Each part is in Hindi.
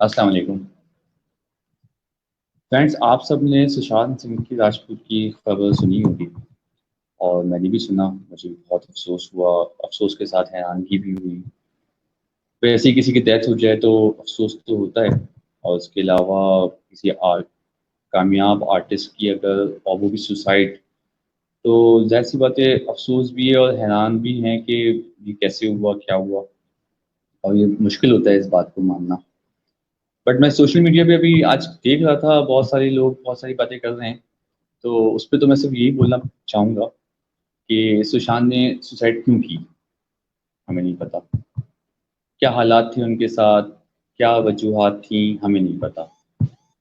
अस्सलाम वालेकुम। फ्रेंड्स, आप सब ने सुशांत सिंह की राजपूत की खबर सुनी होगी और मैंने भी सुना। मुझे बहुत अफ़सोस हुआ, अफ़सोस के साथ हैरानगी भी हुई। वैसे ही किसी की डेथ हो जाए तो अफ़सोस तो होता है, और उसके अलावा किसी कामयाब आर्टिस्ट की अगर, और वो भी सुसाइड, तो ज़ाहिर सी बात है अफ़सोस भी है और हैरान भी हैं कि ये कैसे हुआ, क्या हुआ। और ये मुश्किल होता है इस बात को मानना। बट मैं सोशल मीडिया पे अभी आज देख रहा था, बहुत सारे लोग बहुत सारी बातें कर रहे हैं। तो उस पे तो मैं सिर्फ यही बोलना चाहूँगा कि सुशांत ने सुसाइड क्यों की, हमें नहीं पता। क्या हालात थे उनके साथ, क्या वजूहात थी, हमें नहीं पता।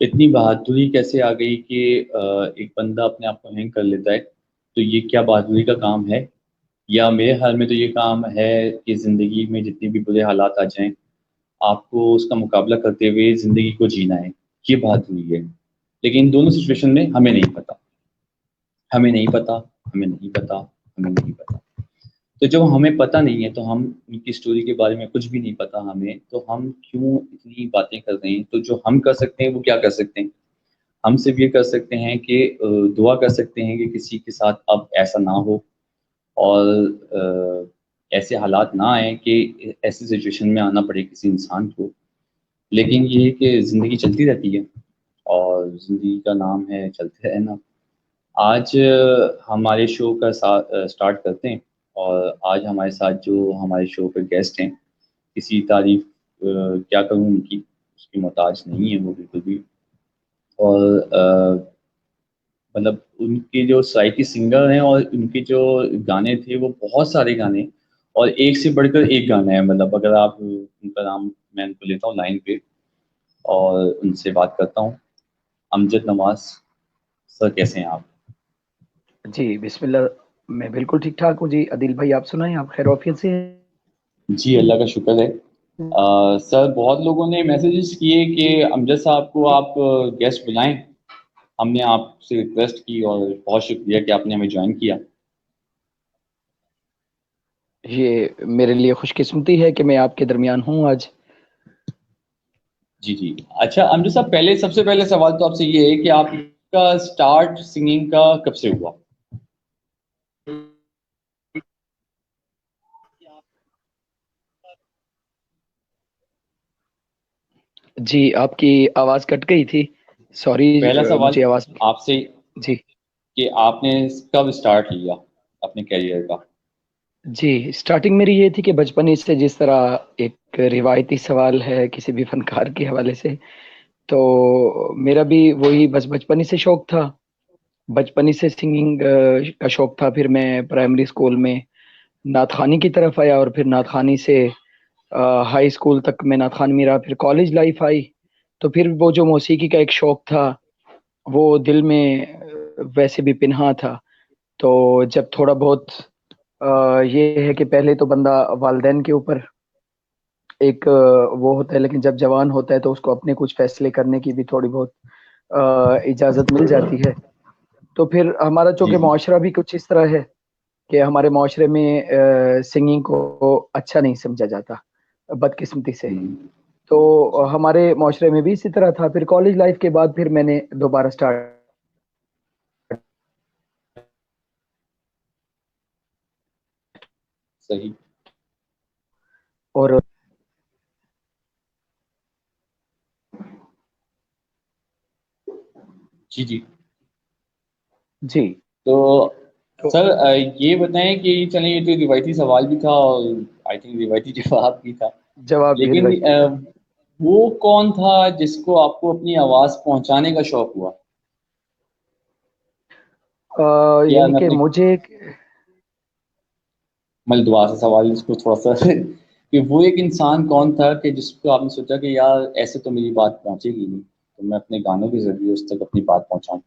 इतनी बहादुरी कैसे आ गई कि एक बंदा अपने आप को हैंग कर लेता है। तो ये क्या बहादुरी का काम है? या मेरे ख्याल में तो ये काम है कि ज़िंदगी में जितने भी बुरे हालात आ जाएं, आपको उसका मुकाबला करते हुए ज़िंदगी को जीना है। ये बहादुरी है। लेकिन इन दोनों सिचुएशन में हमें नहीं पता। हमें नहीं पता, हमें नहीं पता, हमें नहीं पता। तो जब हमें पता नहीं है, तो हम उनकी स्टोरी के बारे में कुछ भी नहीं पता हमें, तो हम क्यों इतनी बातें कर रहे हैं? तो जो हम कर सकते हैं वो क्या कर सकते हैं? हम सिर्फ ये कर सकते हैं कि दुआ कर सकते हैं कि किसी के साथ अब ऐसा ना हो, और ऐसे हालात ना आए कि ऐसी सिचुएशन में आना पड़े किसी इंसान को। लेकिन ये है कि ज़िंदगी चलती रहती है, और ज़िंदगी का नाम है चलते रहना। आज हमारे शो का स्टार्ट करते हैं। और आज हमारे साथ जो हमारे शो पे गेस्ट हैं, किसी तारीफ क्या करूँ उनकी, उसकी मोहताज नहीं है वो बिल्कुल भी। और मतलब उनके जो सराइकी सिंगर हैं, और उनके जो गाने थे वो बहुत सारे गाने, और एक से बढ़कर एक गाना है। मतलब अगर आप उनका नाम, मैं उनको लेता हूँ लाइन पे और उनसे बात करता हूँ। अमजद नवाज सर, कैसे हैं आप? जी, बिस्मिल्लाह। मैं बिल्कुल ठीक-ठाक हूँ जी। अदिल भाई आप सुनाएँ, आप खैर-आफ़ियत से हैं? जी, अल्लाह का शुक्र है। सर, बहुत लोगों ने मैसेजेस किए कि अमजद साहब को आप गेस्ट बुलाएं। हमने आपसे रिक्वेस्ट की और बहुत शुक्रिया कि आपने हमें ज्वाइन किया। ये मेरे लिए खुशकिस्मती है कि मैं आपके दरमियान हूँ आज। जी जी। अच्छा अमजद साहब, पहले सबसे पहले सवाल तो आपसे ये है कि आपका स्टार्ट सिंगिंग का कब से हुआ? जी, आपकी आवाज़ कट गई थी। सॉरी, पहला सवाल मुझे आवाज़। आपसे जी, कि आपने कब स्टार्ट लिया अपने करियर का? जी, स्टार्टिंग मेरी ये थी कि बचपन ही से, जिस तरह एक रिवायती सवाल है किसी भी फ़नकार के हवाले से, तो मेरा भी वही बस बचपन ही से शौक था। बचपन ही से सिंगिंग का शौक था। फिर मैं प्राइमरी स्कूल में नात ख़ानी की तरफ आया, और फिर नात ख़ानी से हाई स्कूल तक मैं नात ख़ान में रहा। फिर कॉलेज लाइफ आई, तो फिर वो जो मौसीकी का एक शौक था, वो दिल में वैसे भी पिन्हा था। तो जब थोड़ा बहुत ये है कि पहले तो बंदा वालिदैन के ऊपर एक वो होता है, लेकिन जब जवान होता है तो उसको अपने कुछ फैसले करने की भी थोड़ी बहुत इजाज़त मिल जाती है। तो फिर हमारा जी चूँकि जी। मुआशरा भी कुछ इस तरह है कि हमारे मुआशरे में सिंगिंग को अच्छा नहीं समझा जाता, बदकिस्मती से। हम्म, तो हमारे माशरे में भी इसी तरह था। फिर कॉलेज लाइफ के बाद फिर मैंने दोबारा स्टार्ट। सही। और जी जी। जी, तो तो सर, ये बताएं कि चलें, ये तो रिवायती सवाल भी था और आई थिंक रिवायती जवाब भी था। जवाब भी लेकिन रिवायती था। वो कौन था जिसको आपको अपनी आवाज़ पहुंचाने का शौक हुआ? या यानी मैं कि अपने, मुझे मतलब दोबारा से सवाल इसको थोड़ा सा कि वो एक इंसान कौन था कि जिसको आपने सोचा कि यार ऐसे तो मेरी बात पहुंचेगी नहीं, तो मैं अपने गानों के जरिए उस तक अपनी बात पहुंचाऊं।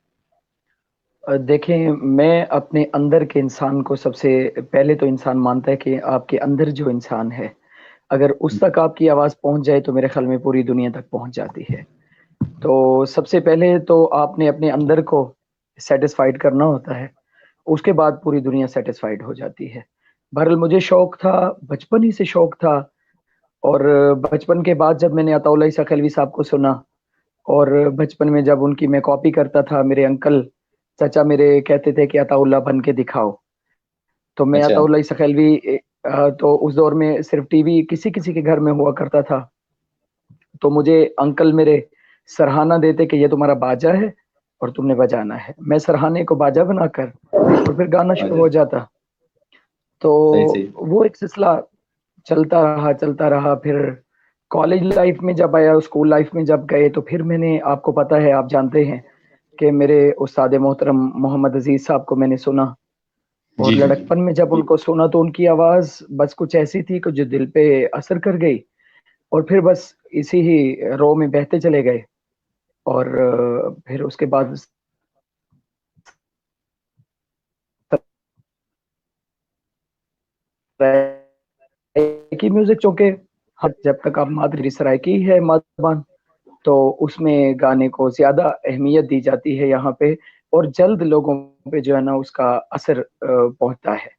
देखें, मैं अपने अंदर के इंसान को सबसे पहले तो इंसान मानता है कि आपके अंदर जो इंसान है, अगर उस तक आपकी आवाज़ पहुंच जाए तो मेरे ख्याल में पूरी दुनिया तक पहुंच जाती है। तो सबसे पहले तो आपने अपने अंदर को सेटिस्फाइड करना होता है, उसके बाद पूरी दुनिया सेटिस्फाइड हो जाती है। बहरहाल मुझे शौक था, बचपन ही से शौक था और बचपन के बाद जब मैंने अताउल्लाह ईसा खलवी साहब को सुना, और बचपन में जब उनकी मैं कॉपी करता था, मेरे अंकल चाचा मेरे कहते थे कि अताउल्लाह बन के दिखाओ, तो मैं अच्छा। अताउल्लाह ईसा खलवी तो उस दौर में सिर्फ टीवी किसी किसी के घर में हुआ करता था, तो मुझे अंकल मेरे सराहना देते कि ये तुम्हारा बाजा है और तुमने बजाना है। मैं सराहने को बाजा बनाकर और फिर गाना शुरू अच्छा। हो जाता। तो सही सही। वो एक सिलसिला चलता रहा। फिर कॉलेज लाइफ में जब आया, स्कूल लाइफ में जब गए, तो फिर मैंने, आपको पता है, आप जानते हैं कि मेरे उस्ताद मोहतरम मोहम्मद अजीज साहब को मैंने सुना। जी और जी जी। लड़कपन में जब उनको सुना तो उनकी आवाज बस कुछ ऐसी थी कि जो दिल पे असर कर गई, और फिर बस इसी ही रो में बहते चले गए। और फिर उसके बाद की म्यूजिक, चूंकि जब तक आप मादरी सरायकी है मादबान, तो उसमें गाने को ज्यादा अहमियत दी जाती है यहाँ पे, और जल्द लोगों पे जो है ना उसका असर पहुंचता है।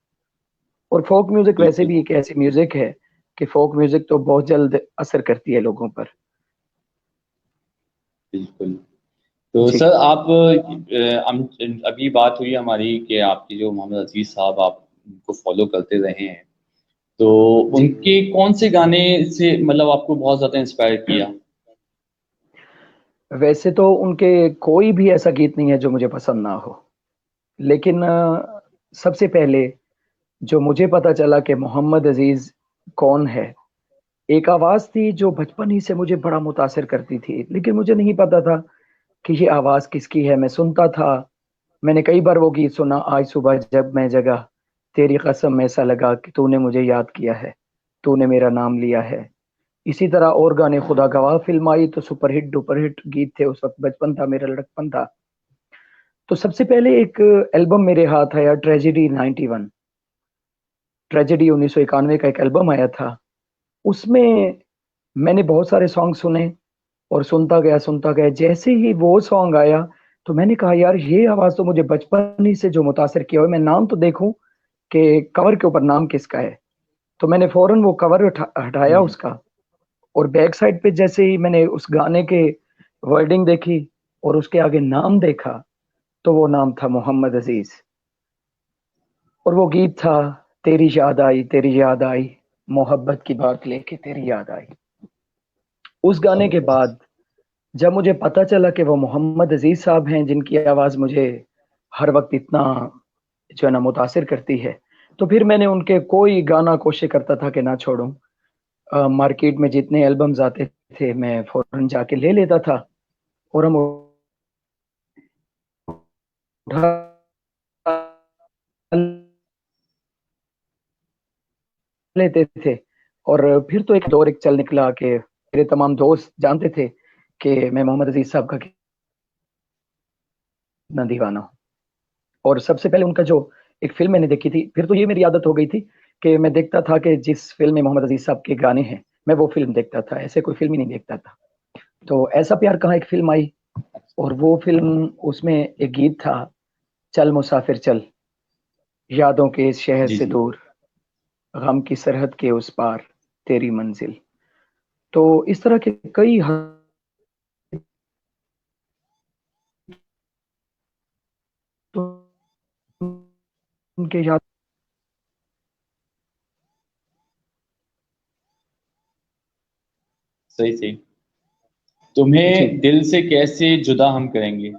और फोक म्यूजिक वैसे बिल्कुल भी एक ऐसी म्यूजिक है कि फोक म्यूजिक तो बहुत जल्द असर करती है लोगों पर। बिल्कुल। तो जी सर आप अभी बात हुई हमारी कि आपके जो मोहम्मद अजीज साहब, आप उनको फॉलो करते रहे हैं, तो जी। उनके कौन से गाने से मतलब आपको बहुत ज्यादा इंस्पायर किया? वैसे तो उनके कोई भी ऐसा गीत नहीं है जो मुझे पसंद ना हो, लेकिन सबसे पहले जो मुझे पता चला कि मोहम्मद अजीज कौन है, एक आवाज थी जो बचपन ही से मुझे बड़ा मुतासिर करती थी, लेकिन मुझे नहीं पता था कि ये आवाज किसकी है। मैं सुनता था, मैंने कई बार वो गीत सुना, आज सुबह जब मैं जगा, तेरी कसम ऐसा लगा कि तूने मुझे याद किया है, तूने मेरा नाम लिया है। इसी तरह और गाने, खुदा गवाह फिल्म आई तो सुपरहिट डुपरहिट गीत थे, उस वक्त बचपन था, मेरा लड़कपन था। तो सबसे पहले एक एल्बम मेरे हाथ आया, ट्रेजेडी 91, ट्रेजेडी 1991 का एक एल्बम आया था। उसमें मैंने बहुत सारे सॉन्ग सुने और सुनता गया। जैसे ही वो सॉन्ग आया तो मैंने कहा, यार ये आवाज तो मुझे बचपन ही से जो मुतासिर किया हुआ है, मैं नाम तो देखूं कि कवर के ऊपर नाम किसका है। तो मैंने फौरन वो कवर हटाया हम्म। उसका, और बैक साइड पे जैसे ही मैंने उस गाने के वर्डिंग देखी और उसके आगे नाम देखा, तो वो नाम था मोहम्मद अजीज। और वो गीत था, तेरी याद आई, मोहब्बत की बात लेके तेरी याद आई। उस गाने के जबरदस्त। बाद जब मुझे पता चला कि वो मोहम्मद अजीज साहब हैं जिनकी आवाज मुझे हर वक्त इतना जो है ना मुतासिर करती है, तो फिर मैंने उनके कोई गाना कोशिश करता था कि ना छोड़ूं। मार्केट में जितने एल्बम्स आते थे मैं फौरन जाके ले लेता था, और हम उठा लेते थे। और फिर तो एक दौर एक चल निकला कि मेरे तमाम दोस्त जानते थे कि मैं मोहम्मद अजीज साहब का कितना दीवाना हूँ। और सबसे पहले उनका जो एक फिल्म मैंने देखी थी, फिर तो ये मेरी आदत हो गई थी कि मैं देखता था कि जिस फिल्म में मोहम्मद अजीज साहब के गाने हैं, मैं वो फिल्म देखता था, ऐसे कोई फिल्म ही नहीं देखता था। तो ऐसा प्यार कहाँ एक फिल्म आई, और वो फिल्म, उसमें एक गीत था, चल मुसाफिर चल, यादों के इस शहर जी से जी। दूर, गम की सरहद के उस पार, तेरी मंजिल। तो इस तरह के कई उनके याद। सही सही। जी। तुम्हें दिल से कैसे जुदा हम करेंगे।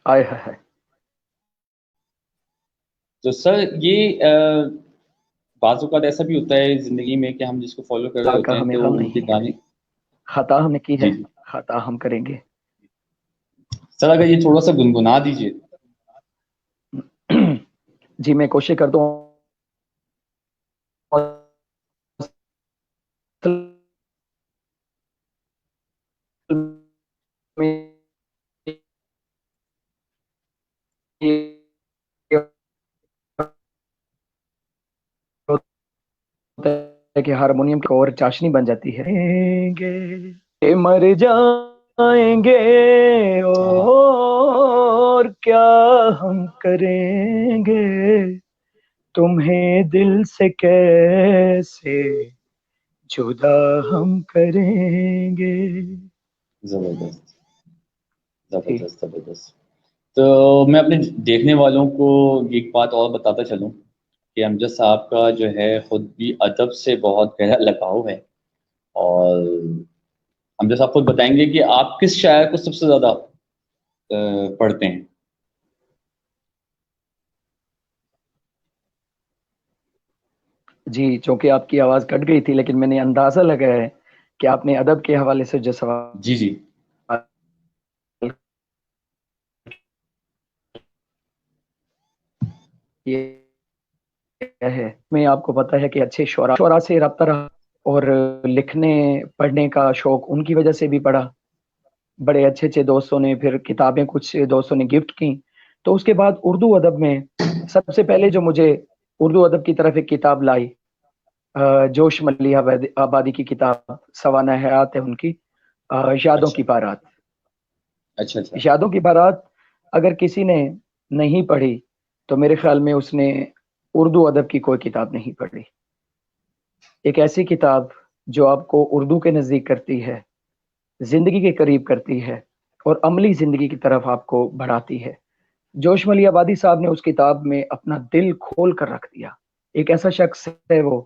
आय है। तो सर ये बाज़ औक़ात ऐसा भी होता है ज़िंदगी में कि हम जिसको फ़ॉलो कर रहे का होते हैं हमें तो गम उनके नहीं है, गाने। खता हमने की जी है, जी। खता हम करेंगे। सर अगर ये थोड़ा सा गुनगुना दीजिए। जी मैं कोशिश करता हूँ। है कि हारमोनियम की और चाशनी बन जाती है, ये मर जाएंगे हाँ हाँ। और क्या हम करेंगे, तुम्हें दिल से कैसे जुदा हम करेंगे। जबरदस्त, जी जबरदस्त, जबरदस्त। तो मैं अपने देखने वालों को एक बात और बताता चलूं कि अमजद साहब का जो है खुद भी अदब से बहुत गहरा लगाव है। और अमजद साहब खुद बताएंगे कि आप किस शायर को सबसे ज्यादा पढ़ते हैं। जी, चूंकि आपकी आवाज कट गई थी, लेकिन मैंने अंदाजा लगाया है कि आपने अदब के हवाले से जो सवाल जी जी। किए है, मैं आपको पता है कि अच्छे शोरा शोरा से रब्ता रहा, और लिखने पढ़ने का शौक उनकी वजह से भी पड़ा। बड़े अच्छे अच्छे दोस्तों ने, फिर किताबें कुछ दोस्तों ने गिफ्ट की। तो उसके बाद उर्दू अदब में सबसे पहले जो मुझे उर्दू अदब की तरफ एक किताब लाई, जोश मलिया आबादी की किताब, सवाना हयात है उनकी, यादों अच्छा की बारात। अच्छा अच्छा। यादों की बारात अगर किसी ने नहीं पढ़ी तो मेरे ख्याल में उसने उर्दू अदब की कोई किताब नहीं पढ़ी। एक ऐसी किताब जो आपको उर्दू के नज़दीक करती है, जिंदगी के करीब करती है, और अमली जिंदगी की तरफ आपको बढ़ाती है। जोश मली आबादी साहब ने उस किताब में अपना दिल खोल कर रख दिया। एक ऐसा शख्स है वो,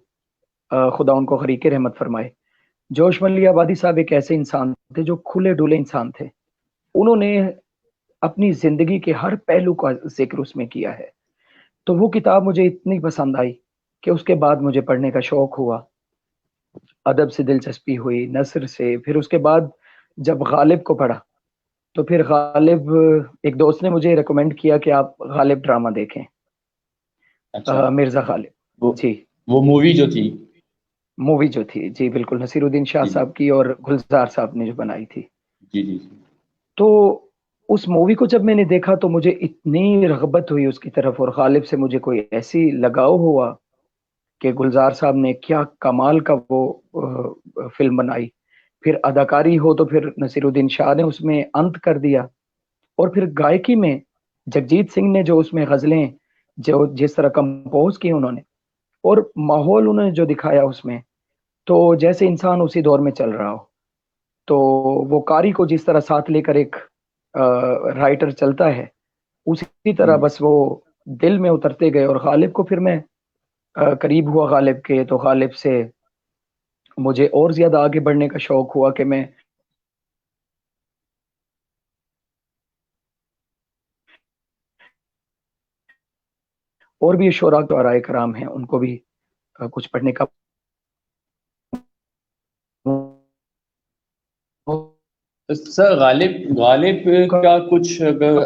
खुदा उनको गरीक रहमत फरमाए। जोश मली आबादी साहब एक ऐसे इंसान थे जो खुले डुले इंसान थे। उन्होंने अपनी जिंदगी के हर पहलू का जिक्र उसमें किया है। तो वो किताब मुझे इतनी पसंद आई कि उसके बाद मुझे पढ़ने का शौक हुआ, अदब से दिलचस्पी हुई, नसर से। फिर उसके बाद जब गालिब को पढ़ा तो फिर गालिब, एक दोस्त ने मुझे रिकमेंड किया कि आप गालिब ड्रामा देखें, अच्छा। मिर्जा वो गालिब। जी, वो मूवी जो थी। मूवी जो थी, जी बिल्कुल, नसीरुद्दीन शाह जी जी साहब की और गुलजार साहब ने जो बनाई थी। जी जी जी। तो उस मूवी को जब मैंने देखा तो मुझे इतनी रगबत हुई उसकी तरफ, और गालिब से मुझे कोई ऐसी लगाव हुआ कि गुलजार साहब ने क्या कमाल का वो फिल्म बनाई। फिर अदाकारी हो तो फिर नसीरुद्दीन शाह ने उसमें अंत कर दिया। और फिर गायकी में जगजीत सिंह ने जो उसमें गजलें जो जिस तरह कंपोज की उन्होंने, और माहौल उन्होंने जो दिखाया उसमें, तो जैसे इंसान उसी दौर में चल रहा हो। तो वो कारी को जिस तरह साथ लेकर एक राइटर चलता है, उसी तरह हम्म। बस वो दिल में उतरते गए। और गालिब को फिर मैं करीब हुआ गालिब के, तो गालिब से मुझे और ज्यादा आगे बढ़ने का शौक हुआ कि मैं और भी शोरा तो आराय कराम हैं उनको भी कुछ पढ़ने का तो सर गालिब गालिब मौका का कुछ अगर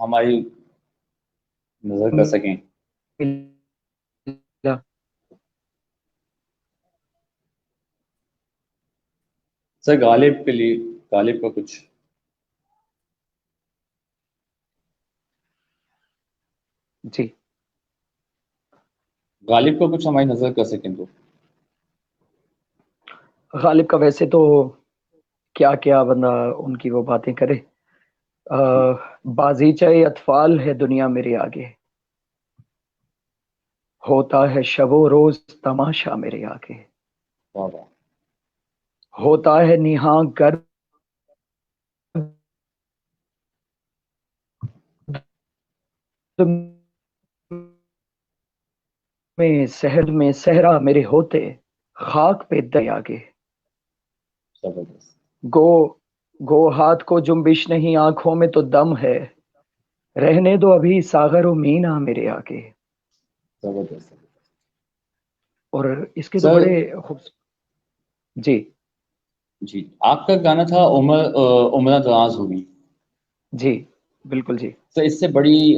हमारी नजर कर सकें। मिला। सर गालिब के लिए, गालिब का कुछ, जी, गालिब का कुछ हमारी नजर कर सकें तो। गालिब का वैसे तो क्या क्या बंदा उनकी वो बातें करे। आ, बाजीचे अतफाल है दुनिया मेरे आगे, होता है शबो रोज तमाशा मेरे आगे, वाह वाह। होता है निहा गर्द में शहर में सहरा मेरे होते, खाक पे दे आगे। जबरदस्त, गो गो हाथ को जुम्बिश नहीं, आंखों में तो दम है, रहने दो अभी सागर व मीना मेरे आगे। जबरदस्त। और इसके तो सर बड़े खूब। जी जी, आपका गाना था उम्र उम्र दराज होगी। जी बिल्कुल जी। तो इससे बड़ी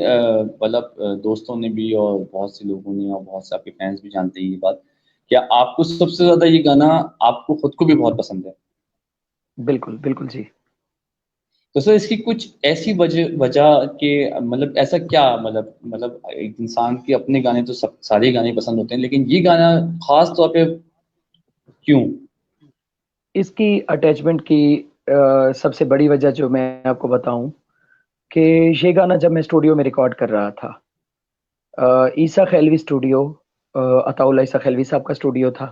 मतलब दोस्तों ने भी और बहुत से लोगों ने और बहुत से आपके फैंस भी जानते हैं ये बात। क्या आपको सबसे ज्यादा ये गाना आपको खुद को भी बहुत पसंद है? बिल्कुल बिल्कुल जी। तो सर इसकी कुछ ऐसी वजह वजह के मतलब ऐसा क्या मतलब एक इंसान के अपने गाने तो सब सारे गाने पसंद होते हैं लेकिन ये गाना खास तौर पे क्यों? इसकी अटैचमेंट की सबसे बड़ी वजह जो मैं आपको बताऊं, कि ये गाना जब मैं स्टूडियो में रिकॉर्ड कर रहा था, ईसा खैलवी स्टूडियो, अताउल्ला ईसा खैलवी साहब का स्टूडियो था,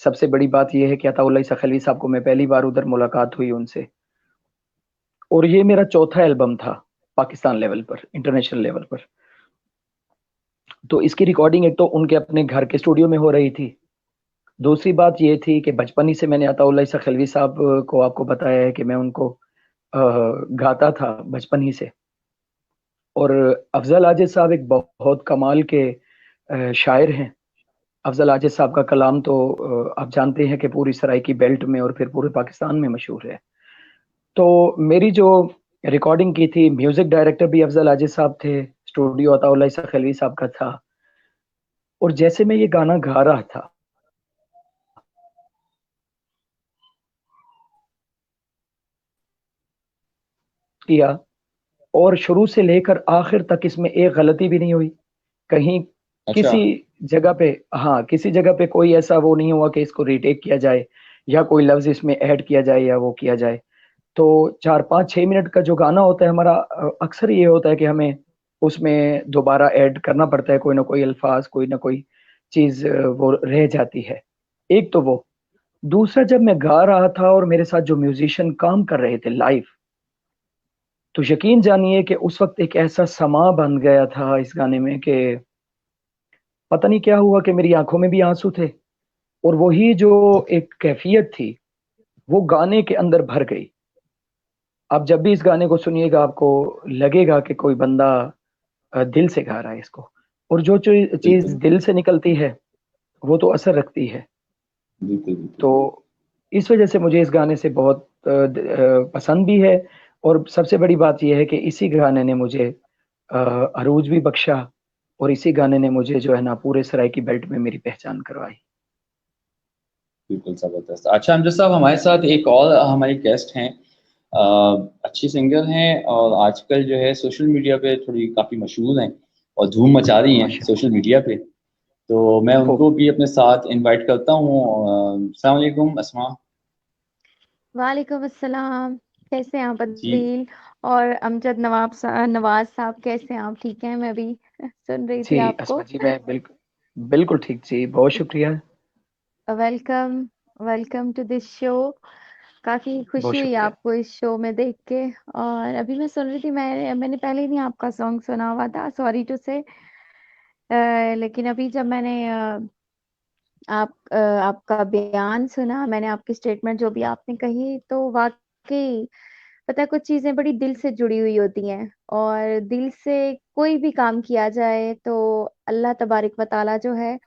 सबसे बड़ी बात यह है कि अताउल्लाह ईसा खलवी साहब को मैं पहली बार उधर मुलाकात हुई उनसे, और ये मेरा चौथा एल्बम था पाकिस्तान लेवल पर, इंटरनेशनल लेवल पर। तो इसकी रिकॉर्डिंग एक तो उनके अपने घर के स्टूडियो में हो रही थी, दूसरी बात ये थी कि बचपन ही से मैंने अताउल्लाह ईसा खलवी साहब को आपको बताया है कि मैं उनको गाता था बचपन ही से। और अफजल आजिज साहब एक बहुत कमाल के शायर हैं। अफजल आजिज साहब का कलाम तो आप जानते हैं कि पूरी सराइकी बेल्ट में और फिर पूरे पाकिस्तान में मशहूर है। तो मेरी जो रिकॉर्डिंग की थी, म्यूजिक डायरेक्टर भी अफजल आजिज साहब थे, स्टूडियो अताउल्लाह ईसा खलवी साहब का था। और जैसे मैं ये गाना गा रहा था, किया, और शुरू से लेकर आखिर तक इसमें एक गलती भी नहीं हुई कहीं, अच्छा। किसी जगह पे, हाँ किसी जगह पे कोई ऐसा वो नहीं हुआ कि इसको रीटेक किया जाए या कोई लफ्ज इसमें ऐड किया जाए या वो किया जाए। तो 4 5 6 मिनट का जो गाना होता है हमारा, अक्सर ये होता है कि हमें उसमें दोबारा ऐड करना पड़ता है, कोई ना कोई अल्फाज, कोई ना कोई चीज वो रह जाती है। एक तो वो, दूसरा जब मैं गा रहा था और मेरे साथ जो म्यूजिशियन काम कर रहे थे लाइव, तो यकीन जानिए कि उस वक्त एक ऐसा समा बन गया था इस गाने में कि पता नहीं क्या हुआ कि मेरी आंखों में भी आंसू थे, और वही जो एक कैफियत थी वो गाने के अंदर भर गई। आप जब भी इस गाने को सुनिएगा आपको लगेगा कि कोई बंदा दिल से गा रहा है इसको, और जो चीज बिल्कुल दिल से निकलती है वो तो असर रखती है। बिल्कुल बिल्कुल। तो इस वजह से मुझे इस गाने से बहुत पसंद भी है। और सबसे बड़ी बात यह है कि इसी गाने ने मुझे अरूज भी बख्शा, और इसी गाने ने मुझे जो है ना पूरे सराइकी बेल्ट में मेरी पहचान करवाई। बिल्कुल ज़बरदस्त। अच्छा अमजद साहब, हमारे साथ एक और हमारे गेस्ट हैं, अच्छी सिंगर हैं और आजकल जो है सोशल मीडिया पे थोड़ी काफ़ी मशहूर हैं और धूम मचा रही हैं माशा, सोशल मीडिया पे। तो मैं हो, उनको भी अपने साथ इनवाइट करता हूँ। अस्सलाम वालेकुम अस्मा वालेकुम अस्सलाम। कैसे हैं आप जी। अदील? और नवाज साहब कैसे हैं आप? ठीक हैं? मैं भी सुन रही जी थी आपको। अस्मा जी, मैं बिल्कुल बिल्कुल ठीक जी, बहुत शुक्रिया। Welcome, welcome to this show. काफी बहुत खुशी हुई शुक्रिया। आपको इस शो में देख के। और अभी मैं सुन रही थी, मैंने पहले नहीं आपका सॉन्ग सुना हुआ था, सॉरी टू से। लेकिन अभी जब मैंने आपका बयान सुना, मैंने आपकी स्टेटमेंट जो भी आपने कही, तो वाकई पता है कुछ चीजें बड़ी दिल से जुड़ी हुई होती हैं, और दिल से कोई भी काम किया जाए तो अल्लाह तबारक व तआला जो है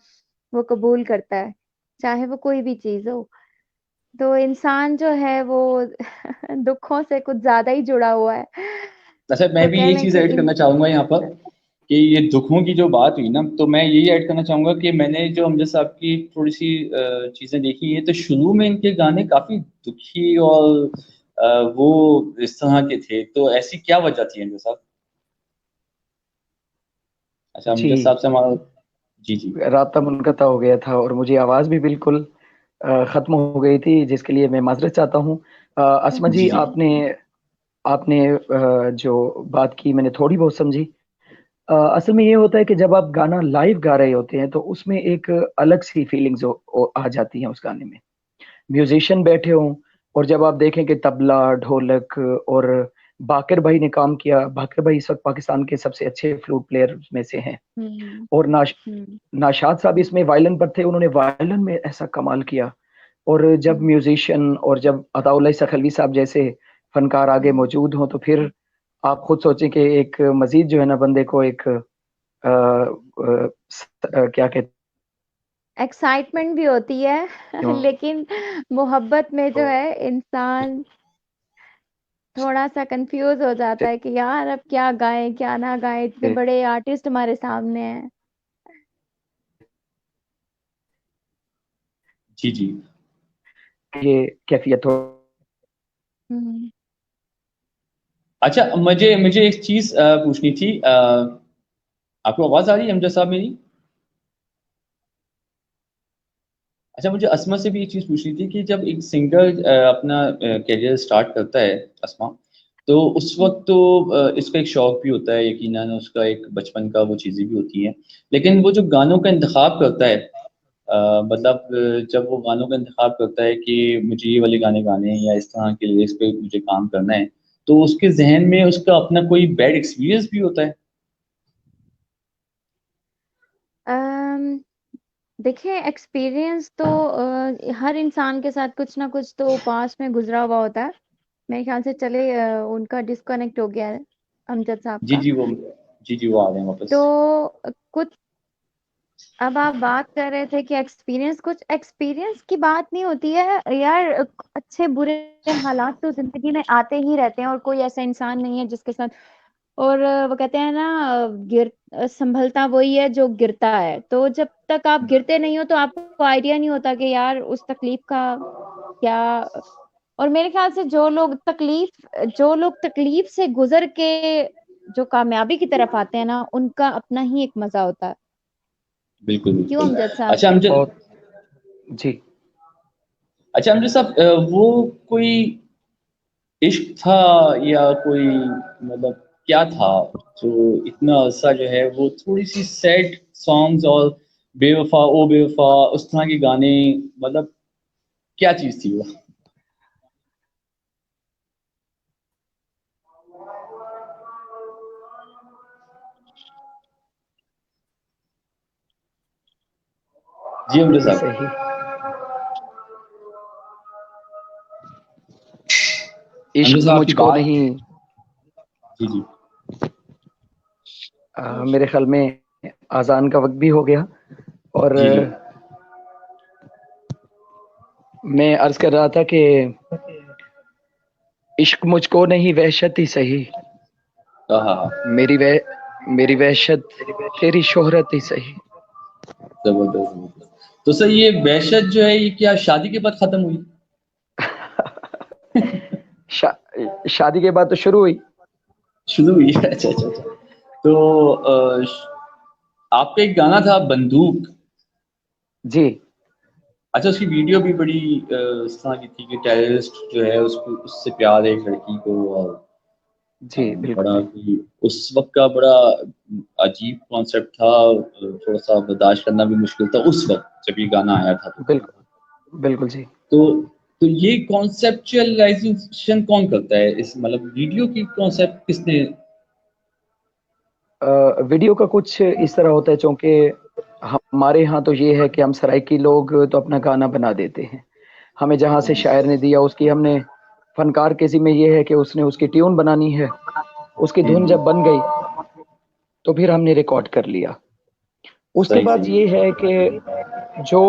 वो कबूल करता है, चाहे वो कोई भी चीज हो। तो इंसान जो है वो दुखों से कुछ ज्यादा ही जुड़ा हुआ है। अच्छा, मैं तो भी कह ये लें चीज़ कि ऐड करना चाहूँगा यहाँ पर कि ये दुखों की जो बात हुई ना, तो मैं यही ऐड करना चाहूँगा कि मैंने जो अमजद साहब की थोड़ी सी चीज़ें देखी हैं, तो शुरू में इनके गाने काफ़ी दुखी और वो इस तरह के थे। तो ऐसी क्या वजह थी अमजद साहब? अच्छा, अमजद जी, साहब से हमारा। जी जी। राब्ता मुनक़ता हो गया था और मुझे आवाज़ भी बिल्कुल ख़त्म हो गई थी, जिसके लिए मैं माज़रत चाहता हूँ। अस्मा जी जी, जी। आपने आपने जो बात की मैंने थोड़ी बहुत समझी। असल में ये होता है कि जब आप गाना लाइव गा रहे होते हैं तो उसमें एक अलग सी फीलिंग्स आ जाती हैं उस गाने में। म्यूजिशियन बैठे हों, और जब आप देखें कि तबला, ढोलक और बाकिर भाई ने काम किया। बाकिर भाई इस वक्त पाकिस्तान के सबसे अच्छे फ्लूट प्लेयर में से हैं। हम्म, और हम्म, नाशाद साहब इसमें वायलिन पर थे, उन्होंने वायलिन में ऐसा कमाल किया। और जब हम्म, म्यूजिशियन और जब अताउल्लाह सखलवी साहब जैसे फनकार आगे हम्म। मौजूद हों, तो फिर आप खुद सोचें कि एक मजीद जो है ना बंदे को एक क्या कहते एक्साइटमेंट भी होती है हैं लेकिन मोहब्बत में जो है इंसान थोड़ा सा कंफ्यूज हो जाता है कि यार अब क्या गाएं क्या ना गाएं, इतने बड़े आर्टिस्ट हमारे सामने हैं। जी जी। ये कैफियत हो। हम्म। अच्छा, मुझे मुझे एक चीज़ पूछनी थी। आपको आवाज़ आ रही है अमजद साहब मेरी? अच्छा, मुझे अस्मा से भी एक चीज़ पूछनी थी कि जब एक सिंगर अपना करियर स्टार्ट करता है अस्मा, तो उस हम्म। वक्त तो इसका एक शौक भी होता है, यकीनन उसका एक बचपन का वो चीज़ें भी होती हैं। लेकिन वो जो गानों का इंतखाब करता है, मतलब जब वो गानों का इंतखाब करता है कि मुझे ये वाले गाने गाने हैं या इस तरह के लिरिक्स पे मुझे काम करना है, तो उसके जहन में उसका अपना कोई बैड एक्सपीरियंस भी होता है? अम, देखिए, एक्सपीरियंस तो हर इंसान के साथ कुछ ना कुछ तो पास्ट में गुजरा हुआ होता है। मेरे ख्याल से चले उनका डिस्कनेक्ट हो गया है अमजद साहब जी का। जी वो जी जी वो आ रहे हैं वापस। तो कुछ, अब आप बात कर रहे थे कि एक्सपीरियंस, कुछ एक्सपीरियंस की बात नहीं होती है यार। अच्छे बुरे हालात तो जिंदगी में आते ही रहते हैं, और कोई ऐसा इंसान नहीं है जिसके साथ, और वो कहते हैं ना, संभलता वही है जो गिरता है। तो जब तक आप गिरते नहीं हो तो आपको आइडिया नहीं होता कि यार उस तकलीफ का क्या। और मेरे ख्याल से जो लोग तकलीफ से गुजर के जो कामयाबी की तरफ आते हैं ना, उनका अपना ही एक मजा होता है। बिल्कुल क्यों बिल्कुल। अमजद साहब? अच्छा अमजद, बहुत। जी। अच्छा अमजद साहब, वो कोई इश्क था या कोई मतलब क्या था जो इतना अरसा जो है वो थोड़ी सी सैड सॉन्ग्स और बेवफा ओ बेवफा उस तरह के गाने, मतलब क्या चीज थी वो? जी अमजद जी साहब। सही। अमजद इश्क साहब आपकी मुझको बात। नहीं। जी जी मेरे ख्याल में अजान का वक्त भी हो गया, और जी जी। मैं अर्ज कर रहा था कि इश्क मुझको नहीं, वहशत ही सही। हाँ हाँ हाँ, मेरी वहशत तेरी शोहरत ही सही। जबरदस्त जबरदस्त। तो सर ये वहशत जो है ये क्या शादी के बाद खत्म हुई? शा, शादी के बाद तो शुरू हुई। शुरू हुई अच्छा अच्छा अच्छा। तो आपका एक गाना था बंदूक। जी अच्छा उसकी वीडियो भी बड़ी इस तरह की थी कि टेररिस्ट जो है उसको उससे प्यार है एक लड़की को, और जी बिल्कुल। बड़ा ही उस वक्त का बड़ा अजीब कॉन्सेप्ट था, थोड़ा सा बर्दाश्त करना भी मुश्किल था उस वक्त जब ये गाना आया था। बिल्कुल बिल्कुल जी। तो तो ये कॉन्सेप्चुअलाइजेशन कौन करता है, इस मतलब वीडियो की कॉन्सेप्ट किसने? वीडियो का कुछ इस तरह होता है, चूंकि हमारे यहाँ तो ये है कि हम सराइकी लोग तो अपना गाना बना देते हैं। हमें जहाँ से शायर ने दिया उसकी हमने, फनकार के ज़िम्मे ये है कि उसने उसकी ट्यून बनानी है। उसकी धुन जब बन गई तो फिर हमने रिकॉर्ड कर लिया। उसके सही बाद सही। ये है कि जो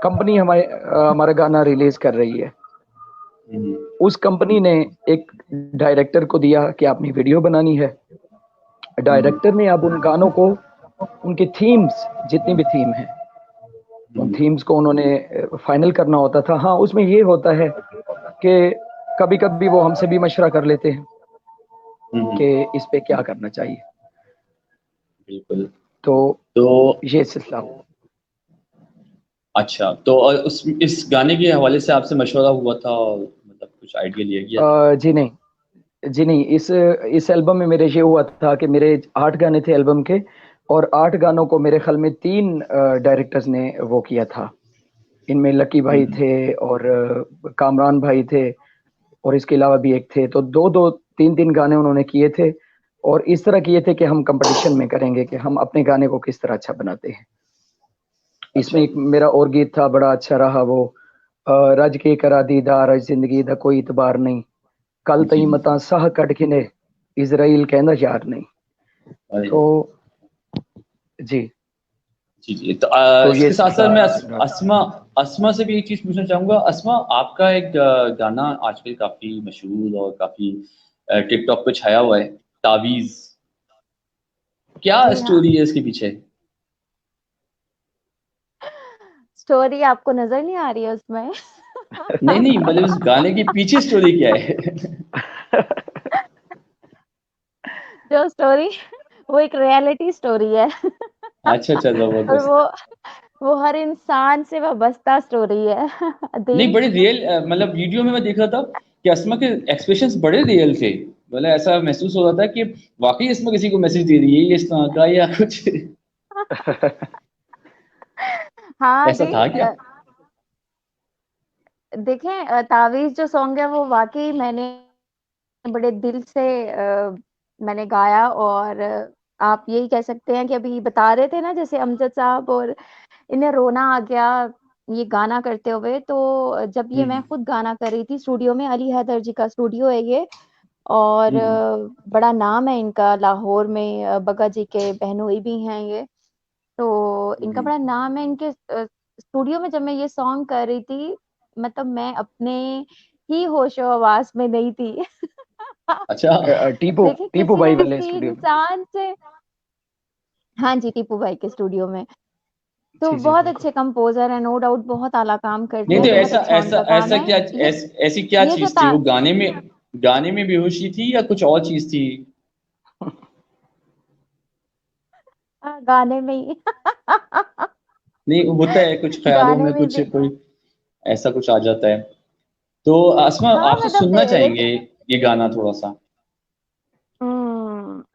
कंपनी हमारा गाना रिलीज कर रही है, हम्म, उस कंपनी ने एक डायरेक्टर को दिया कि आपने वीडियो बनानी है। हम्म, डायरेक्टर ने अब उन गानों को, उनकी थीम्स, जितनी भी थीम है, उन हम्म, थीम्स को उन्होंने फाइनल करना होता था। हाँ, उसमें ये होता है कि कभी कभी वो हमसे भी मशवरा कर लेते हैं हम्म, कि इस पे क्या करना चाहिए। बिल्कुल। तो तो ये सिलसिला। अच्छा तो उस इस गाने के हवाले से आपसे मशवरा हुआ था और मतलब कुछ आइडिया लिया गया था? जी नहीं, जी नहीं, इस एल्बम में मेरे ये हुआ था कि मेरे 8 गाने थे एल्बम के, और 8 गानों को मेरे ख्याल में 3 डायरेक्टर्स ने वो किया था। इनमें लकी भाई हम्म, थे, और कामरान भाई थे, और इसके अलावा भी एक थे। तो दो दो तीन तीन गाने उन्होंने किए थे, और इस तरह किए थे कि हम कंपटीशन में करेंगे कि हम अपने गाने को किस तरह अच्छा बनाते हैं। इसमें अच्छा। एक मेरा और गीत था, बड़ा अच्छा रहा वो, रज के करा दीदार, अज जिंदगी दा कोई इतबार नहीं, कल जी तई जी। मता साह कट खिने, इजराइल कहना यार नहीं। अरे तो जी, जी जी। तो तो ये इसके साथ साथ सिलसिला मैं रहा था। अस्मा अस्मा से भी एक चीज पूछना चाहूंगा। अस्मा, आपका एक गाना आजकल काफी मशहूर और काफी टिकटॉक पे छाया हुआ है, तावीज। क्या जी हाँ। स्टोरी है इसके पीछे? स्टोरी आपको नजर नहीं आ रही है उसमें? नहीं नहीं, मतलब इस गाने के पीछे स्टोरी क्या है? जो स्टोरी, वो एक रियलिटी स्टोरी है। अच्छा अच्छा, और जबरदस्त। वो हर इंसान से वाबस्ता स्टोरी है। नहीं दिल। बड़े रियल, मतलब वीडियो में मैं देख रहा था कि अस्मा के एक्सप्रेशंस बड़े रियल थे। मतलब ऐसा महसूस हो रहा था कि वाकई अस्मा किसी को मैसेज दे रही है ये इस तरह का या कुछ। हाँ ऐसा जी। था क्या? देखें, तावीज़ जो सॉन्ग है वो वाक़ई मैंने बड़े दिल से मैंने गाया, और आप यही कह सकते हैं कि अभी बता रहे थे ना जैसे अमजद साहब, और इन्हें रोना आ गया ये गाना करते हुए। तो जब ये मैं हम्म खुद गाना कर रही थी स्टूडियो में, अली हैदर जी का स्टूडियो है ये, और हम्म बड़ा नाम है इनका लाहौर में, बग्गा जी के बहनोई भी हैं ये, तो इनका हम्म। बड़ा नाम है। इनके स्टूडियो में जब मैं ये सॉन्ग कर रही थी, मतलब मैं अपने ही होशो आवाज में नहीं थी। अच्छा। टीपू देखिए टीपू किसी भाई ना वाले किसी स्टूडियो में। इंसान से, हाँ जी, टीपू भाई के स्टूडियो में। तो जी जी बहुत बिल्कुल। अच्छे कंपोजर हैं, नो डाउट, बहुत आला काम करते नहीं हैं, तो बहुत ऐसा अच्छा ऐसा उनका काम ऐसा है। क्या ये ऐसी क्या ये जो चीज थी ता वो? गाने में बेहोशी थी या कुछ और चीज थी? गाने में ही। नहीं, होता है कुछ ख्यालों गाने में में कुछ भी। कोई ऐसा कुछ आ जाता है। तो आसमा, हाँ आपसे मतलब सुनना देखिए, चाहेंगे ये गाना थोड़ा सा।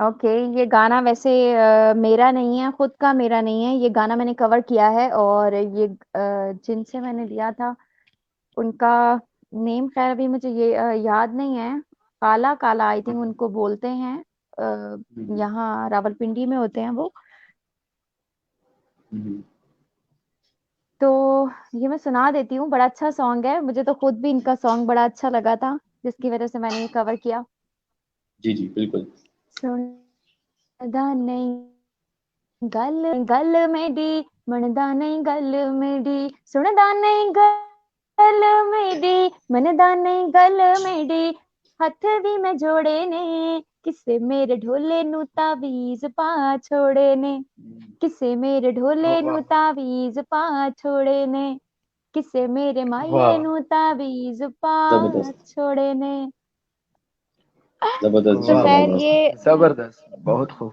ओके, ये गाना वैसे मेरा नहीं है, खुद का मेरा नहीं है, ये गाना मैंने कवर किया है, और ये जिनसे मैंने लिया था उनका नेम खैर अभी मुझे ये याद नहीं है। काला काला आई थिंक उनको बोलते हैं, हम्म यहाँ रावलपिंडी में होते हैं वो। हम्म। तो ये मैं सुना देती हूँ, बड़ा अच्छा सॉन्ग है, मुझे तो खुद भी इनका सॉन्ग बड़ा अच्छा लगा था, जिसकी वजह से मैंने ये कवर किया। जी जी बिल्कुल। सुनदा नहीं गल गल मेरी, मनदा नहीं गल मेरी, सुनदा नहीं गल मेरी, मनदा नहीं गल मेरी, हथ भी मैं जोड़े ने, किसे मेरे ढोले नू तावीज पा छोड़े ने, किसे मेरे ढोले नू वाह तावीज पा छोड़े ने, किसे मेरे माइये वाह नू तावीज पा जबरदस्त छोड़े ने। जबरदस्त जी, तो वाह खैर जबरदस्त। ये जबरदस्त, बहुत खूब,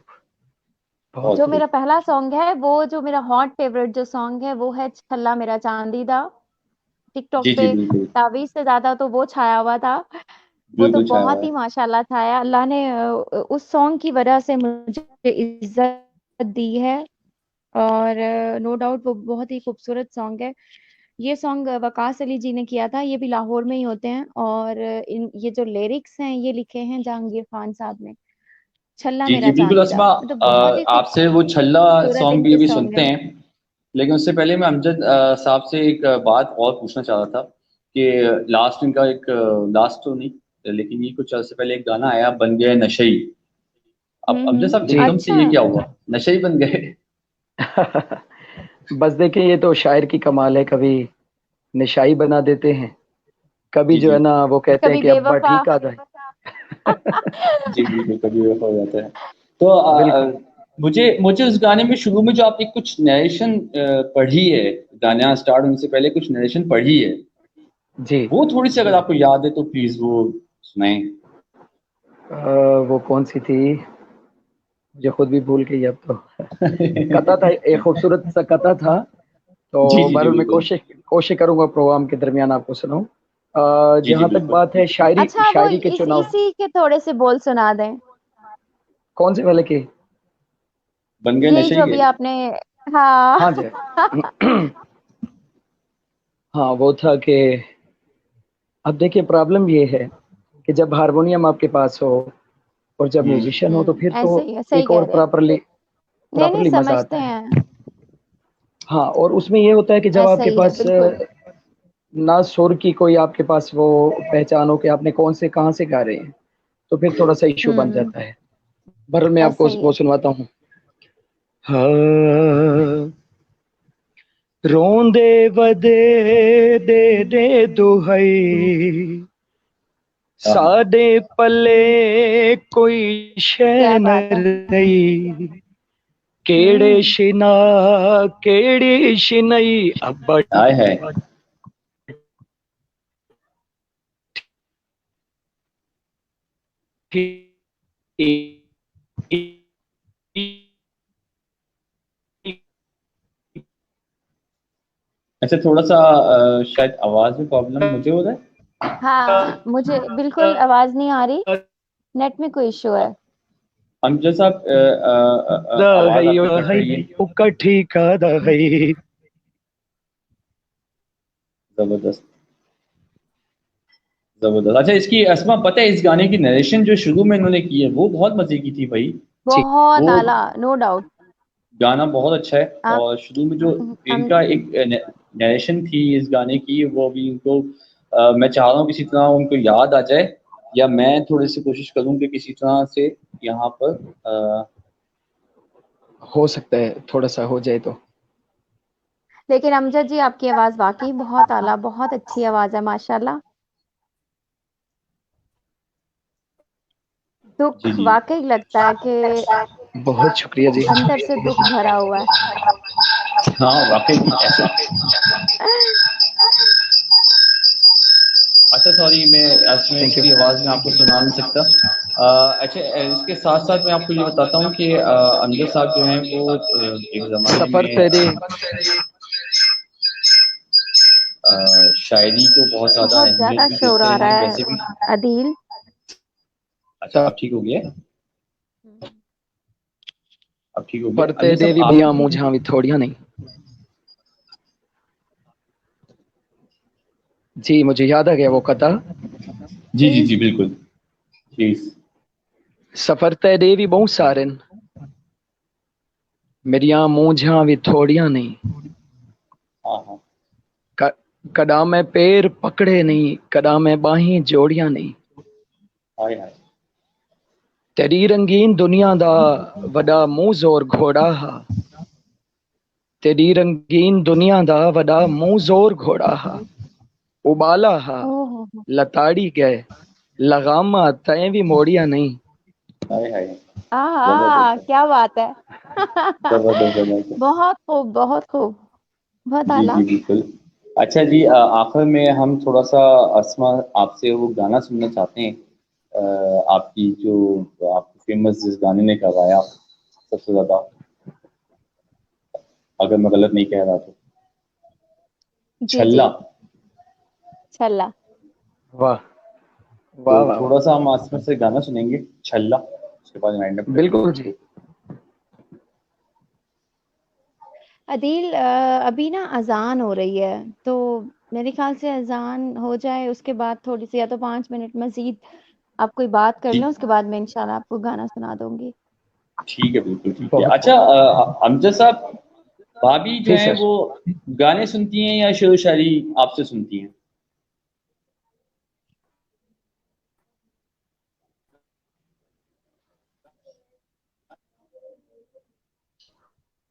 बहुत जो बहुत खूब। मेरा खूब। पहला सॉन्ग है, वो जो मेरा हॉट फेवरेट जो सॉन्ग है वो है छल्ला मेरा चांदी दा। टिकटॉक जी जी पे बिल्कुल। तावीज़ से ज़्यादा तो वो छाया हुआ था। वो तो बिल्कुल छाया हुआ बहुत है। ही माशाल्लाह छाया। अल्लाह ने उस सॉन्ग की वजह से मुझे इज़्ज़त दी है, और नो डाउट वो बहुत ही खूबसूरत सॉन्ग है। ये सॉन्ग वकास अली जी ने किया था, ये भी लाहौर में ही होते हैं, और इन ये जो लिरिक्स हैं ये लिखे हैं जहांगीर खान साहब ने। छल्ला जी जी मेरा बिल्कुल चांदीदा, अस्मा, मतलब बहुत ही आपसे वो छल्ला खूबसूरत सॉन्ग भी इनके अभी सॉन्ग सुनते है। हैं। लेकिन उससे पहले मैं अमजद साहब से एक बात और पूछना चाह रहा था कि लास्ट इनका एक, लास्ट तो नहीं, लेकिन ये कुछ अर्से पहले एक गाना आया, बन गए नशई। अब अमजद साहब जी। एकदम से अच्छा। ये क्या हुआ, नशई बन गए? बस देखिए, ये तो शायर की कमाल है, कभी निशाई बना देते हैं, कभी जी जो जी। है ना वो कहते हैं कभी कि अब्बा बेवफा। ठीक आ जाए। जी बिल्कुल, कभी वैसा हो जाता है। तो बिल्कुल। मुझे मुझे उस गाने में शुरू में जो आपने कुछ नरेशन पढ़ी है, गाना स्टार्ट होने से पहले कुछ नरेशन पढ़ी है, जी। वो थोड़ी सी अगर आपको याद है तो प्लीज वो सुनाएं। वो कौन सी थी, मुझे खुद भी भूल गई अब तो। कथा था, एक खूबसूरत सा कथा था, तो जी जी जी बहरहाल मैं बिल्कुल। कोशिश कोशिश करूंगा प्रोग्राम के दरमियान आपको सुनाऊं। जी जी जहां तक बिल्कुल। बात है शायरी अच्छा, वो शायरी के चुनाव, इसी के थोड़े से बोल सुना दें। कौन से वाले के? बन गए यही नशे जो के। अभी आपने, हाँ। हाँ जी। हाँ, वो था कि अब देखिए प्रॉब्लम ये है कि जब हारमोनियम आपके पास हो और जब म्यूजिशियन हो तो फिर तो ऐसे ही है, सही एक कह और रहे हैं। प्रॉपरली नहीं नहीं, प्रॉपरली मजा समझते आता है। हैं। हाँ, और उसमें ये होता है कि जब ऐसा आपके ही है, पास बिल्कुल। ना सुर की कोई आपके पास वो पहचान हो कि आपने कौन से कहाँ से गा रहे हैं, तो फिर थोड़ा सा इशू बन हम्म। जाता है। बहरहाल मैं आपको ऐसा ही वो है। सुनवाता हूँ। हाँ, रोंदे वदे दे दे दुहाई, हाँ। सादे पल्ले कोई शै क्या न बात है। रही, केड़े हम्म। शिना केड़ी शिनई अब्बा आए है। अच्छा, थोड़ा सा शायद आवाज में प्रॉब्लम मुझे हो रहा है। हाँ, मुझे बिल्कुल आवाज नहीं आ रही, नेट में कोई इशू है। अमजद साहब, आवाज आपकी कट रही है। उकठी का दही जबरदस्त जबरदस्त। अच्छा, इसकी अस्मा पता है, इस गाने की नरेशन जो शुरू में इन्होंने की है वो बहुत मजे की थी भाई। जी बहुत वो आला, नो डाउट। गाना बहुत अच्छा है, आप और शुरू में जो हम इनका एक नरेशन थी इस गाने की, वो भी उनको मैं चाह रहा हूँ किसी तरह उनको याद आ जाए, या मैं थोड़ी सी कोशिश करूँ कि किसी तरह से यहाँ पर हो सकता है थोड़ा सा हो जाए तो। लेकिन अमजद जी, आपकी आवाज वाकई बहुत आला, बहुत अच्छी आवाज है माशाल्लाह। जी दुख जी। वाकई लगता है कि बहुत शुक्रिया जी। अंदर से दुख भरा हुआ है। हाँ वाकई में ऐसा। अच्छा सॉरी, मैं इसमें थैंक यू। इसकी आवाज़ में आपको सुना नहीं सकता। अच्छा, इसके साथ साथ मैं आपको ये बताता हूँ कि अमजद साहब जो हैं वो एक ज़माने सफर में तेरे शायरी को बहुत ज़्यादा बहुत अहमियत ज्यादा भी शोर देते आ हैं रहा वैसे भी। है अदील। अच्छा, अब ठीक हो गया है? अब ठीक हो गया सफर अमजद तेरे साहब भी आप। भैया मुझा भी थोड़ियां नहीं। जी मुझे याद आ गया वो कथा। जी जी जी बिल्कुल। प्लीज। सफर तेरे भी बहुत सारे न, मेरिया मूंझां भी थोड़ियां नहीं। हाँ हाँ। क- कदा मैं पैर पकड़े नहीं, कदा मैं बाहीं जोड़ियां नहीं। हाय हाय। तेरी रंगीन दुनिया दा वड़ा मुंह जोर घोड़ा हा। तेरी रंगीन दुनिया दा वड़ा मुंह जोर घोड़ा हा। उबाला हा ओह, लताड़ी गए, लगामा तय भी मोड़िया नहीं। हाय हाय। आहा, जबरदस्त क्या बात है। जबरदस्त जबरदस्त। बहुत खूब, बहुत खूब, बहुत जी आला। जी बिल्कुल। अच्छा जी, आखिर में हम थोड़ा सा अस्मा आपसे वो गाना सुनना चाहते हैं, आपकी जो आपको फेमस जिस गाने ने करवाया सबसे ज्यादा, अगर मैं गलत नहीं कह रहा तो, जी जी, छल्ला। छल्ला। वाह तो वाह वाह वाह। थोड़ा सा हम अस्मा से गाना सुनेंगे छल्ला, उसके बाद वाइंड अप करेंगे बिल्कुल जी। इसको। अदील, अभी ना अजान हो रही है, तो मेरे ख्याल से अजान हो जाए उसके बाद थोड़ी सी, या तो 5 मिनट मजीद आप कोई बात कर लें, ठीक। उसके बाद मैं इंशाल्लाह आपको गाना सुना दूंगी। ठीक है बिल्कुल ठीक है। बहुत अच्छा, बहुत। अमजद साहब, भाभी जो जी है सर। वो गाने सुनती हैं या शेर शायरी आपसे सुनती हैं?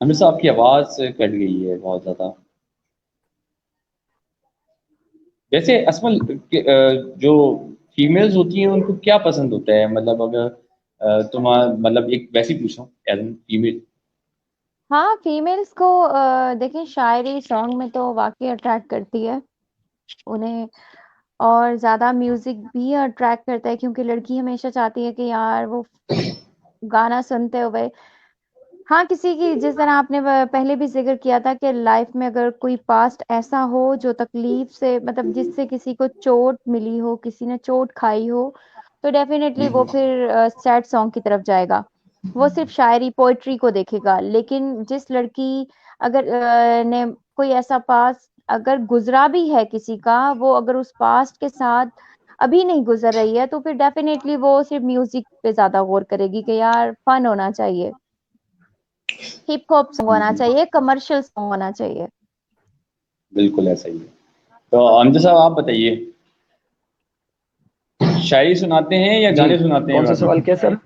अमजद साहब की आवाज कट गई है बहुत ज्यादा। वैसे असमल जो फीमेल्स होती हैं उनको क्या पसंद होता है, मतलब अगर तुम्हारा मतलब एक वैसी पूछूं एज एन फीमेल। हाँ, फीमेल्स को देखें, शायरी सॉन्ग में तो वाकई अट्रैक्ट करती है उन्हें, और ज्यादा म्यूजिक भी अट्रैक्ट करता है, क्योंकि लड़की हमेशा चाहती है कि यार वो गाना सुनते हुए, हाँ, किसी की, जिस तरह आपने पहले भी जिक्र किया था कि लाइफ में अगर कोई पास्ट ऐसा हो जो तकलीफ से, मतलब जिससे किसी को चोट मिली हो, किसी ने चोट खाई हो, तो डेफिनेटली वो फिर सैड सॉन्ग की तरफ जाएगा। वो सिर्फ शायरी पोइट्री को देखेगा। लेकिन जिस लड़की अगर ने कोई ऐसा पास्ट अगर गुजरा भी है किसी का, वो अगर उस पास्ट के साथ अभी नहीं गुजर रही है, तो फिर डेफिनेटली वो सिर्फ म्यूजिक पे ज्यादा गौर करेगी कि यार फन होना चाहिए, हिप हॉप सॉन्ग होना चाहिए, कमर्शियल सॉन्ग होना चाहिए। बिल्कुल ऐसा ही है। तो अमजद साहब आप बताइए, शायरी सुनाते हैं या जी गाने सुनाते हैं कौन सा भाभी? सवाल क्या सर?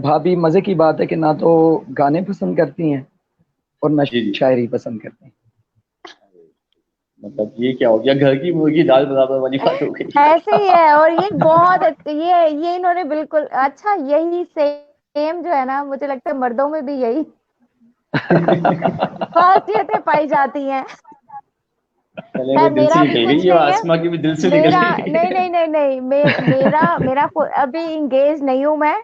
भाभी मजे की बात है कि ना तो गाने पसंद करती हैं और ना जी जी। शायरी पसंद करती हैं। मतलब ये क्या हो गया, घर की मुर्गी दाल बराबर वाली बात हो गई। ऐसे ही है, और ये बहुत ये इन्होंने बिल्कुल अच्छा, यही सेम जो है ना, मुझे लगता है मर्दों में भी यही खासियतें पाई जाती हैं। पहले वो खैर, दिल से मेरा अभी निकल गई, कुछ ये नहीं है। आसमा की भी दिल से निकल मेरा नहीं गई। नहीं नहीं नहीं, मेरा अभी इंगेज नहीं हूं मैं,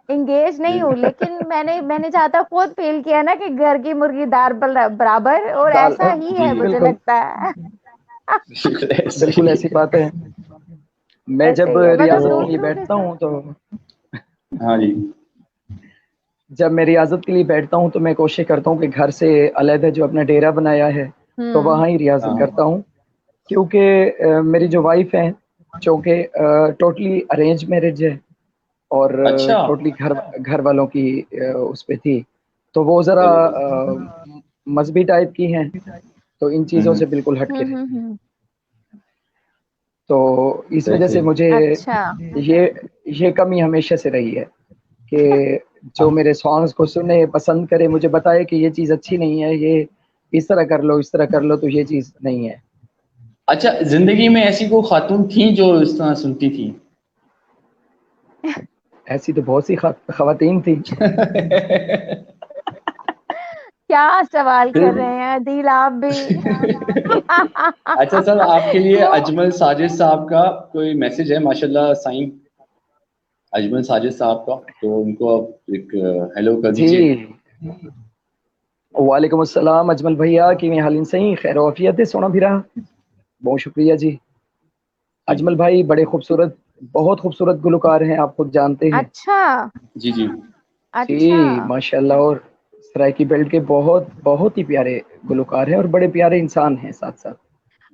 इंगेज नहीं हूँ, जी लेकिन मैंने जहाँ तक खुद फील किया ना कि घर की मुर्गी दाल बराबर, और दाल ऐसा ही जी है मुझे बिल्कुल लगता है। बिल्कुल ऐसा बिल्कुल ही ऐसी है। बात है। मैं ऐसे जब ही है, मतलब रियाजत के लिए दूसरों के बैठता साथ। हूँ तो हाँ जी। जब मैं रियाजत के लिए बैठता हूँ तो मैं कोशिश करता हूँ कि घर से अलग जो अपना डेरा बनाया है तो वहाँ ही रियाजत हाँ। करता हूँ, क्योंकि मेरी जो वाइफ है, चूँकि टोटली अरेंज मैरिज है और अच्छा। टोटली घर घर वालों की उस पे थी, तो वो ज़रा जबरदस्त। मजहबी टाइप की हैं, तो इन चीज़ों से बिल्कुल हट के रहती हैं। हम्म। तो इस सही वजह से सही। मुझे अच्छा। ये ये कमी हमेशा से रही है कि जो मेरे सॉन्ग्स को सुने, पसंद करे, मुझे बताए कि ये चीज़ अच्छी नहीं है, ये इस तरह कर लो, इस तरह कर लो, तो ये चीज़ नहीं है। अच्छा, जिंदगी में ऐसी कोई खातून थी जो इस तरह सुनती थी? ऐसी तो बहुत सी खवातीन थी। क्या सवाल कर फिर रहे हैं अदील आप भी। अच्छा सर, आपके लिए वो अजमल साजिद साहब का कोई मैसेज है? माशाल्लाह साईं अजमल साजिद साहब का, तो उनको आप एक हेलो कर जी, दीजिए। वालेकुम अस्सलाम अजमल भैया, किवें हालिन सही, खैर वाफियत है, सोना भी रहा। बहुत शुक्रिया जी। जी अजमल भाई बड़े खूबसूरत, बहुत खूबसूरत गुलकार हैं, आप खुद जानते हैं। अच्छा। जी जी। अच्छा। जी माशाल्लाह, और सराइकी बेल्ट के बहुत बहुत ही प्यारे गुलकार हैं और बड़े प्यारे इंसान हैं साथ साथ।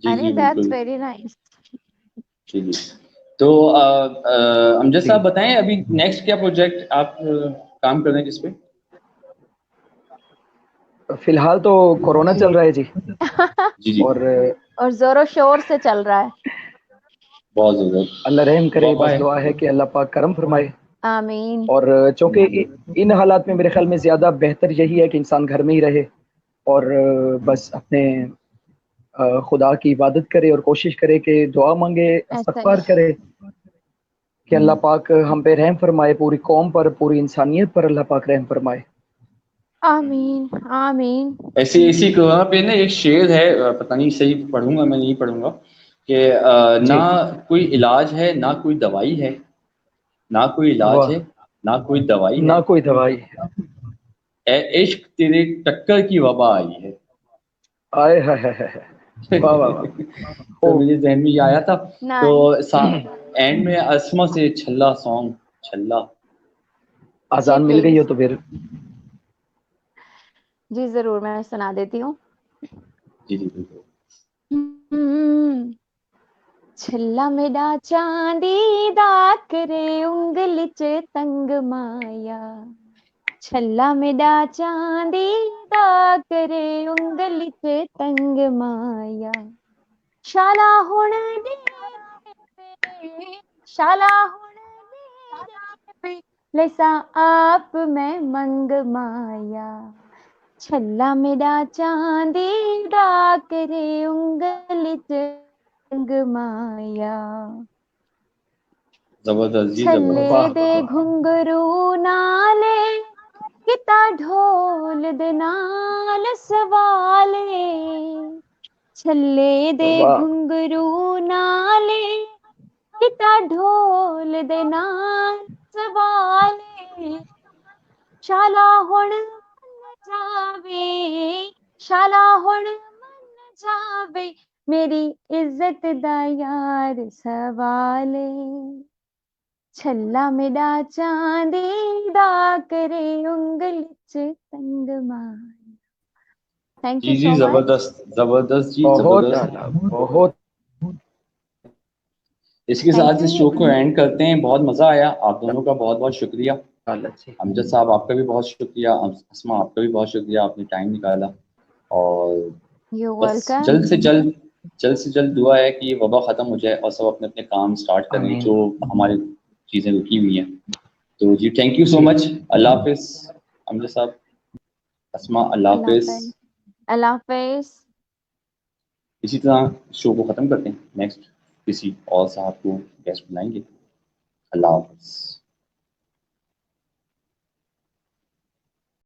जी अरे जी दैट्स बिल्कुल। Very nice. जी जी। तो अमजद जी, साहब बताएं, अभी नेक्स्ट क्या प्रोजेक्ट आप काम कर रहे हैं जिस पे? फिलहाल तो कोरोना चल रहा है जी, जी जी। और और जोरों शोर से चल रहा है। बहुत ज़रूरत। अल्लाह रहम करे, वबा बस है। दुआ है कि अल्लाह पाक करम फरमाए। आमीन। और चूंकि इन हालात में मेरे ख्याल में ज़्यादा बेहतर यही है कि इंसान घर में ही रहे और बस अपने खुदा की इबादत करे और कोशिश करे कि दुआ मांगे, ऐसा ही। इस्तगफार करे कि अल्लाह पाक हम पे रहम फरमाए, पूरी कौम पर, पूरी इंसानियत पर अल्लाह पाक रहम फरमाए। आमीन आमीन। ऐसे इसी कोरोना पे ना एक शेर है, पता नहीं सही पढ़ूंगा मैं नहीं पढ़ूंगा, कि ना जी, कोई इलाज है ना कोई दवाई है, ना कोई इलाज वाह! है ना कोई दवाई है, ना कोई दवाई है। ए इश्क तेरे टक्कर की वबा आई है। आए हाय हाय हाय हाय! वाह, वाह, वाह! तो खूब। मेरे जहन में ये आया था। तो नाइस। एंड में असमा से छल्ला सॉन्ग, छल्ला। जी आज़ान मिल गई हो प्लीज। तो फिर जी जरूर मैं सुना देती हूँ। जी जी बिल्कुल। हम्म, छल्ला मेरा चांदी दा करे उंगली च तंग माया। छल्ला मेरा चांदी दा करे उंगली च तंग माया। शाला हुण दे शाला हुण दे लेसा आप मैं मंग माया। छल्ला मेरा चांदी दा करे उंगली च तंग माया। जबरदस्त जी, छल्ले जबरदस्त। वाह, दे वाह, वाह! घुंघरू नाले किता ढोल दे नाल सवाले। छल्ले दे वाह! घुंघरू नाले किता ढोल दे नाल सवाले। शाला हुण मन जावे शाला हुण मन जावे मेरी इज्जत दा यार सवाले। छल्ला मेरा चांदी दा करे उंगली च तंग माया। थैंक जी यू जी सो मच। जबरदस्त, जबरदस्त जी, बहुत जबरदस्त। आला, बहुत। इसके थैंक साथ यू। इस शो को एंड करते हैं। बहुत मज़ा आया, आप दोनों का बहुत बहुत शुक्रिया। आला जी। अमजद साहब आपका भी बहुत शुक्रिया, अस्मा आपका भी बहुत शुक्रिया, आपने टाइम निकाला। और यू बस वेलकम। जल्द से जल्द दुआ है कि ये वबा ख़त्म हो जाए और सब अपने अपने काम स्टार्ट करें आमीन। जो हमारी चीज़ें रुकी हुई हैं। तो जी थैंक यू सो जी, मच। अल्लाह हाफिज़ अमजद साहब, अस्मा अल्लाह अल्लाह हाफिज़। हाफिज। अल्लाह हाफिज। इसी तरह शो को ख़त्म करते हैं। नेक्स्ट किसी और साहब को गेस्ट बुलाएंगे। अल्लाह हाफिज़।